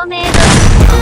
メイド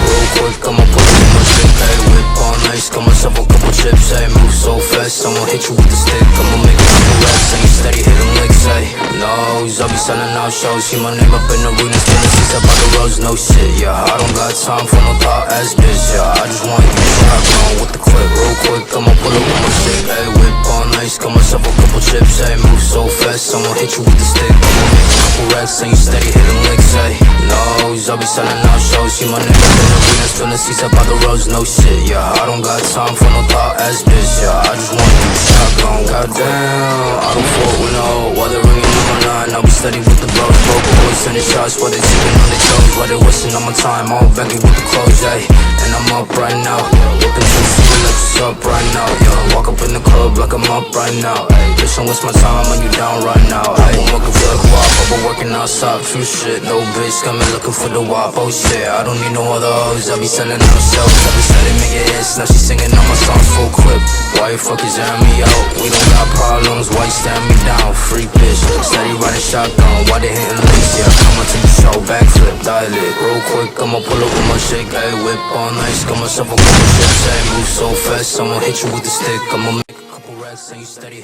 Real quick, I'ma pull up with my stick, ayy. Whip on ice, got myself a couple chips, ayy. Move so fast, I'ma hit you with the stick. I'ma make a couple racks, and you steady hitting licks, ayy. Nose, I'll be selling out shows. See my name up in the arenas, spinning seats up by the roads, no shit, yeah. I don't got time for no thought ass bitch, yeah. I just want you to shotgun with the clip. Real quick, I'ma pull up with my stick, ayy. Whip on ice, got myself a couple chips, ayy. Move so fast, I'ma hit you with the stick. I'ma make a couple racks, and you steady hitting licks, ayy. Nose, I'll be selling out shows. See my name up in the arenas, spinning seats up by the roads, no shit, yeah. I don't got time for no thought ass bitch, yeah. I just want you to shotgun. Goddamn, I don't fuck with no. While they're ringing on my line, I'll be steady with the bros. Broke boys sending shots while they tipping on their toes. While they wasting on my time, all begging with the clothes, ayy. And I'm up right now, whipping some shit like what's up right now, yeah. Walk up in the club like I'm up right now, ayy. Bitch, don't waste my time when you down right now, ayy. I'm looking for the guap, I've been working outside, true shit. No bitch coming looking for the wop, oh shit. I don't need no other hoes, I be selling out shows. I be selling making hits, now she singing all my songs full clip. Why you fuckers airing me out? We don't got problems, why you staring me down? Free bitch, steady riding shotgun, why they hitting licks? Yeah, come on to the show, backflip, dial it. Real quick, I'ma pull up with my shake, ayy. Whip on ice, got myself a couple chips, ayy. Move so fast, I'ma hit you with the stick. I'ma make a couple racks, and you steady hit.